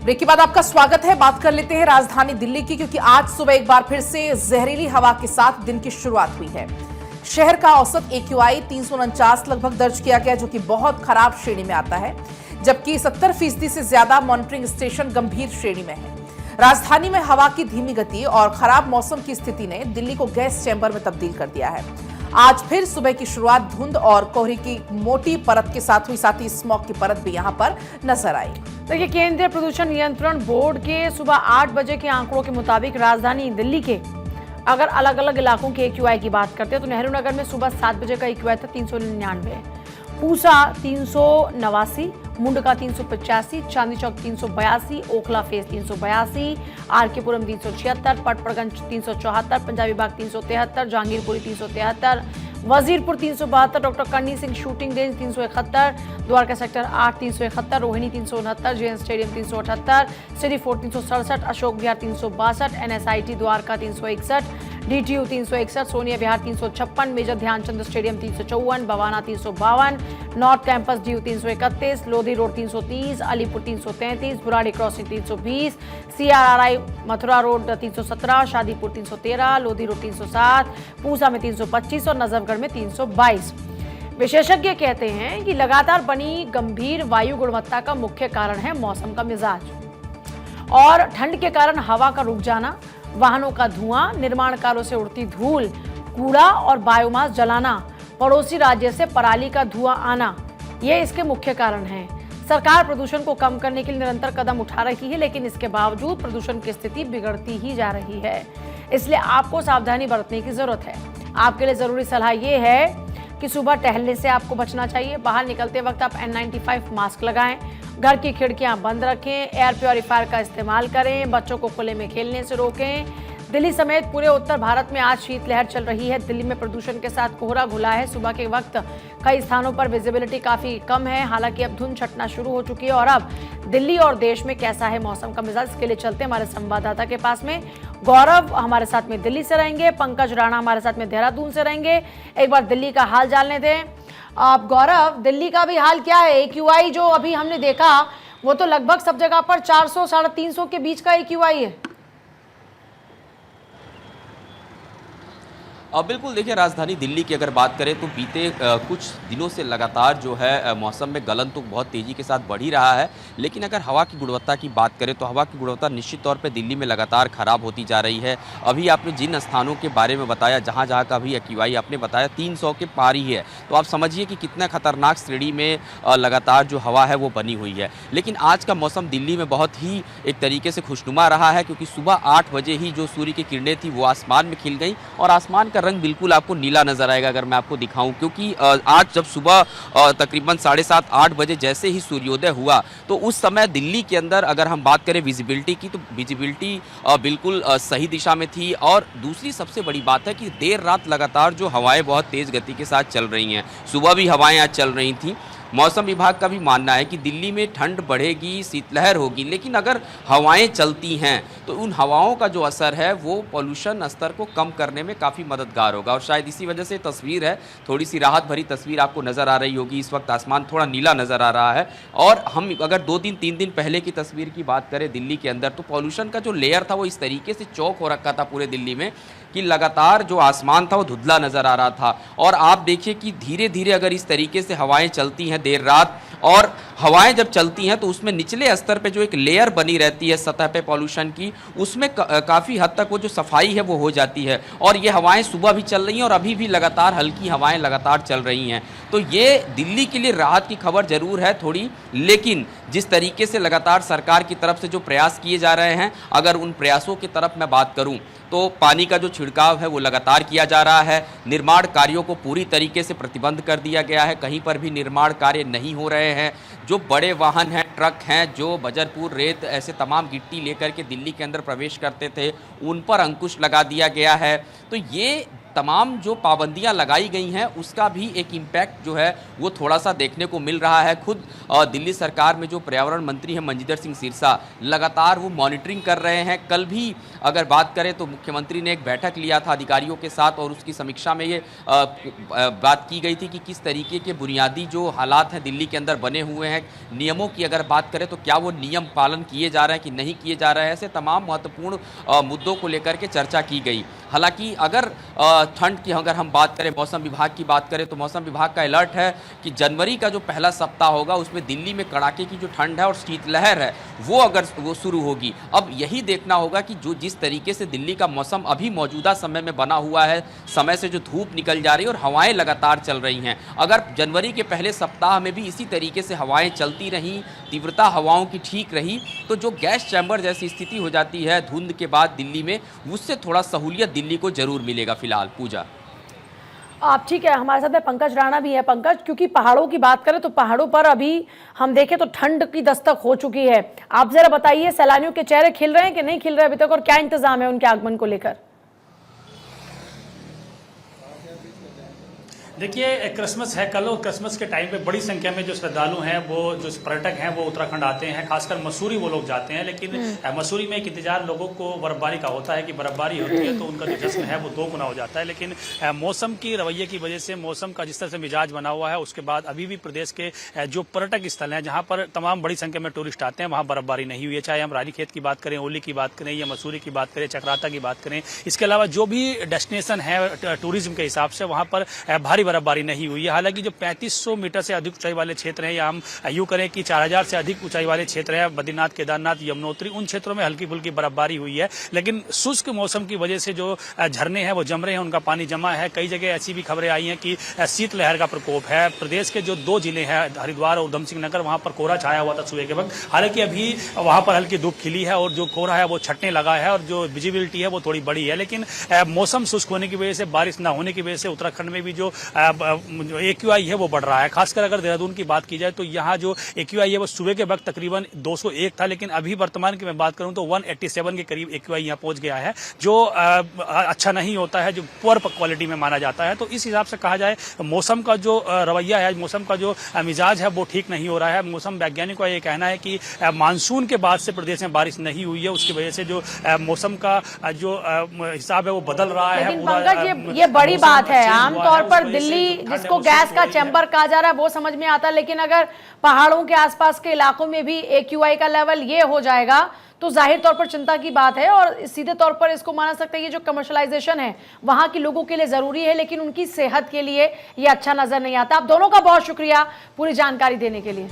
Break के बाद आपका स्वागत है। बात कर लेते हैं राजधानी दिल्ली की, क्योंकि आज सुबह एक बार फिर से जहरीली हवा के साथ दिन की शुरुआत हुई है। शहर का औसत AQI 349 लगभग दर्ज किया गया, जो कि बहुत खराब श्रेणी में आता है, जबकि 70% से ज्यादा मॉनिटरिंग स्टेशन गंभीर श्रेणी में है। राजधानी में हवा की धीमी गति और खराब मौसम की स्थिति ने दिल्ली को गैस चैंबर में तब्दील कर दिया है। आज फिर सुबह की शुरुआत धुंध और कोहरे की मोटी परत के साथ हुई, साथ ही स्मॉग की परत भी यहां पर नजर आई। देखिए, केंद्रीय प्रदूषण नियंत्रण बोर्ड के सुबह 8 बजे के आंकड़ों के मुताबिक राजधानी दिल्ली के अगर अलग अलग इलाकों के AQI की बात करते हैं तो नेहरू नगर में सुबह 7 बजे का AQI था 399, Pusa 389, Mundka 385, Chandni Chowk 382, Okhla phase 382, RK Puram 376, Patparganj 374, Punjabi Bagh 373, Jahangirpuri 373, Wazirpur 372, doctor Karni Singh shooting range 371, Dwarka sector 8 371, Rohini 369, JN stadium 378, city fort 367, Ashok Vihar 362, NSIT Dwarka 361, DTU 361, Sonia Vihar 356, major Dhyanchand stadium 354, Bawana 352, north campus DU 331, Lodhi road 330, Alipur 333, Burari crossing 320, CRRI Mathura road 317, Shadipur 313, Lodhi road 307, Pusa में 325 और नजफगढ़ में 322। विशेषज्ञ कहते हैं कि लगातार बनी गंभीर वायु गुणवत्ता का मुख्य कारण है मौसम का मिजाज और ठंड के कारण हवा का रुक जाना, वाहनों का धुआं, निर्माण कार्यों से उड़ती धूल, कूड़ा और बायोमास जलाना, पड़ोसी राज्य से पराली का धुआं आना, ये इसके मुख्य कारण हैं। सरकार प्रदूषण को कम करने के लिए निरंतर कदम उठा रही है, लेकिन इसके बावजूद प्रदूषण की स्थिति बिगड़ती ही जा रही है। इसलिए आपको सावधानी बरतने की जरूरत है। आपके लिए जरूरी सलाह ये है कि सुबह टहलने से आपको बचना चाहिए। बाहर निकलते वक्त आप N95 मास्क लगाएं, घर की खिड़कियां बंद रखें, एयर प्योरीफायर का इस्तेमाल करें, बच्चों को खुले में खेलने से रोकें। दिल्ली समेत पूरे उत्तर भारत में आज शीतलहर चल रही है। दिल्ली में प्रदूषण के साथ कोहरा घुला है। सुबह के वक्त कई स्थानों पर विजिबिलिटी काफी कम है। हालांकि अब धुंध छटना शुरू हो चुकी है। और अब दिल्ली और देश में कैसा है मौसम का मिजाज, इसके लिए चलते हमारे संवाददाता के पास में। गौरव हमारे साथ में दिल्ली से रहेंगे, पंकज राणा हमारे साथ में देहरादून से रहेंगे। एक बार दिल्ली का हाल जानने दें। आप गौरव, दिल्ली का भी हाल क्या है? AQI जो अभी हमने देखा वो तो लगभग सब जगह पर 400 350 के बीच का AQI है। बिल्कुल, देखिए राजधानी दिल्ली की अगर बात करें तो बीते कुछ दिनों से लगातार जो है मौसम में गलन तो बहुत तेज़ी के साथ बढ़ ही रहा है। लेकिन अगर हवा की गुणवत्ता की बात करें तो हवा की गुणवत्ता निश्चित तौर पे दिल्ली में लगातार ख़राब होती जा रही है। अभी आपने जिन स्थानों के बारे में बताया, जहाँ जहाँ का भी AQI आपने बताया 300 के पार ही है, तो आप समझिए कि कितना खतरनाक श्रेणी में लगातार जो हवा है वो बनी हुई है। लेकिन आज का मौसम दिल्ली में बहुत ही एक तरीके से खुशनुमा रहा है, क्योंकि सुबह 8 बजे ही जो सूर्य की किरणें थी वो आसमान में खिल गई और आसमान रंग बिल्कुल आपको नीला नजर आएगा अगर मैं आपको दिखाऊं। क्योंकि आज जब सुबह तकरीबन 7:30-8 बजे जैसे ही सूर्योदय हुआ तो उस समय दिल्ली के अंदर अगर हम बात करें विजिबिलिटी की, तो विजिबिलिटी बिल्कुल सही दिशा में थी। और दूसरी सबसे बड़ी बात है कि देर रात लगातार जो हवाएं बहुत तेज गति के साथ चल रही हैं, सुबह भी हवाएं आज चल रही थी। मौसम विभाग का भी मानना है कि दिल्ली में ठंड बढ़ेगी, शीतलहर होगी, लेकिन अगर हवाएं चलती हैं तो उन हवाओं का जो असर है वो पॉल्यूशन स्तर को कम करने में काफ़ी मददगार होगा। और शायद इसी वजह से तस्वीर है, थोड़ी सी राहत भरी तस्वीर आपको नज़र आ रही होगी। इस वक्त आसमान थोड़ा नीला नज़र आ रहा है। और हम अगर 2-3 दिन पहले की तस्वीर की बात करें दिल्ली के अंदर, तो पॉल्यूशन का जो लेयर था वो इस तरीके से चौक हो रखा था पूरे दिल्ली में कि लगातार जो आसमान था वो धुंधला नज़र आ रहा था। और आप देखिए कि धीरे धीरे अगर इस तरीके से हवाएं चलती हैं देर रात, और हवाएं जब चलती हैं तो उसमें निचले स्तर पे जो एक लेयर बनी रहती है सतह पे पॉल्यूशन की, उसमें काफ़ी हद तक वो जो सफाई है वो हो जाती है। और ये हवाएं सुबह भी चल रही हैं और अभी भी लगातार हल्की हवाएं लगातार चल रही हैं। तो ये दिल्ली के लिए राहत की खबर जरूर है थोड़ी, लेकिन जिस तरीके से लगातार सरकार की तरफ से जो प्रयास किए जा रहे हैं, अगर उन प्रयासों की तरफ मैं बात करूं तो पानी का जो छिड़काव है वो लगातार किया जा रहा है। निर्माण कार्यों को पूरी तरीके से प्रतिबंध कर दिया गया है, कहीं पर भी निर्माण कार्य नहीं हो रहे हैं। जो बड़े वाहन हैं, ट्रक हैं, जो बजरपुर, रेत, ऐसे तमाम गिट्टी लेकर के दिल्ली के अंदर प्रवेश करते थे, उन पर अंकुश लगा दिया गया है। तो ये तमाम जो पाबंदियां लगाई गई हैं उसका भी एक इम्पैक्ट जो है वो थोड़ा सा देखने को मिल रहा है। खुद दिल्ली सरकार में जो पर्यावरण मंत्री हैं मंजिंदर सिंह सिरसा लगातार वो मॉनिटरिंग कर रहे हैं। कल भी अगर बात करें तो मुख्यमंत्री ने एक बैठक लिया था अधिकारियों के साथ और उसकी समीक्षा में ये बात की गई थी कि किस तरीके के बुनियादी जो हालात हैं दिल्ली के अंदर बने हुए हैं, नियमों की अगर बात करें तो क्या वो नियम पालन किए जा रहे हैं कि नहीं किए जा रहे हैं, ऐसे तमाम महत्वपूर्ण मुद्दों को लेकर के चर्चा की गई। हालांकि अगर ठंड की अगर हम बात करें, मौसम विभाग की बात करें तो मौसम विभाग का अलर्ट है कि जनवरी का जो पहला सप्ताह होगा उसमें दिल्ली में कड़ाके की जो ठंड है और शीतलहर है वो शुरू होगी। अब यही देखना होगा कि जो जिस तरीके से दिल्ली का मौसम अभी मौजूदा समय में बना हुआ है, समय से जो धूप निकल जा रही है और हवाएं लगातार चल रही हैं, अगर जनवरी के पहले सप्ताह में भी इसी तरीके से हवाएं चलती रहीं, तीव्रता हवाओं की ठीक रही, तो जो गैस चैम्बर जैसी स्थिति हो जाती है धुंध के बाद दिल्ली में, उससे थोड़ा सहूलियत दिल्ली को जरूर मिलेगा। फिलहाल पूजा आप ठीक है, हमारे साथ में पंकज राणा भी है। पंकज, क्योंकि पहाड़ों की बात करें तो पहाड़ों पर अभी हम देखें तो ठंड की दस्तक हो चुकी है। आप जरा बताइए, सैलानियों के चेहरे खिल रहे हैं कि नहीं खिल रहे अभी तक, और क्या इंतजाम है उनके आगमन को लेकर? देखिए, क्रिसमस है कल और क्रिसमस के टाइम पे बड़ी संख्या में जो श्रद्धालु हैं, वो जो पर्यटक हैं वो उत्तराखंड आते हैं, खासकर मसूरी वो लोग जाते हैं। लेकिन मसूरी में एक इंतजार लोगों को बर्फबारी का होता है कि बर्फबारी होती है तो उनका जो जश्न है वो 2 गुना हो जाता है। लेकिन मौसम की रवैये की वजह से, मौसम का जिस तरह से मिजाज बना हुआ है, उसके बाद अभी भी प्रदेश के जो पर्यटक स्थल हैं जहाँ पर तमाम बड़ी संख्या में टूरिस्ट आते हैं, वहाँ बर्फबारी नहीं हुई है। चाहे हम रानीखेत की बात करें, ओली की बात करें या मसूरी की बात करें, चक्राता की बात करें, इसके अलावा जो भी डेस्टिनेशन है टूरिज्म के हिसाब से, वहाँ पर भारी बर्फबारी नहीं हुई है। हालांकि जो 3500 मीटर से अधिक ऊंचाई वाले क्षेत्र हैं, या हम यूं करें कि 4000 से अधिक ऊंचाई वाले क्षेत्र हैं, बद्रीनाथ, केदारनाथ, यमुनोत्री, उन क्षेत्रों में हल्की फुल्की बर्फबारी हुई है। लेकिन शुष्क मौसम की वजह से जो झरने हैं वो जम रहे हैं, उनका पानी जमा है। कई जगह ऐसी भी खबरें आई हैं कि शीतलहर का प्रकोप है। प्रदेश के जो 2 जिले हैं, हरिद्वार और उधम सिंह नगर, वहां पर कोहरा छाया हुआ था सुबह के वक्त। हालांकि अभी वहां पर हल्की धूप खिली है और जो कोहरा है वो छटने लगा है और जो विजिबिलिटी है वो थोड़ी बड़ी है। लेकिन मौसम शुष्क होने की वजह से, बारिश न होने की वजह से उत्तराखंड में भी जो AQI है वो बढ़ रहा है। खासकर अगर देहरादून की बात की जाए तो यहाँ जो AQI है वो सुबह के वक्त तकरीबन 201 था, लेकिन अभी वर्तमान की मैं बात करूं तो 187 के करीब AQI यहाँ पहुंच गया है, जो अच्छा नहीं होता है, जो पुअर क्वालिटी में माना जाता है। तो इस हिसाब से कहा जाए मौसम का जो रवैया है, मौसम का जो मिजाज है वो ठीक नहीं हो रहा है। मौसम वैज्ञानिकों का ये कहना है कि मानसून के बाद से प्रदेश में बारिश नहीं हुई है, उसकी वजह से जो मौसम का जो हिसाब है वो बदल रहा है। लेकिन पंकज, ये बड़ी बात है। आमतौर पर दिल्ली, जिसको गैस का चैम्बर कहा जा रहा है, वो समझ में आता है, लेकिन अगर पहाड़ों के आसपास के इलाकों में भी AQI का लेवल ये हो जाएगा तो जाहिर तौर पर चिंता की बात है। और सीधे तौर पर इसको माना सकता है, ये जो कमर्शलाइजेशन है वहां के लोगों के लिए जरूरी है, लेकिन उनकी सेहत के लिए ये अच्छा नजर नहीं आता। आप दोनों का बहुत शुक्रिया पूरी जानकारी देने के लिए।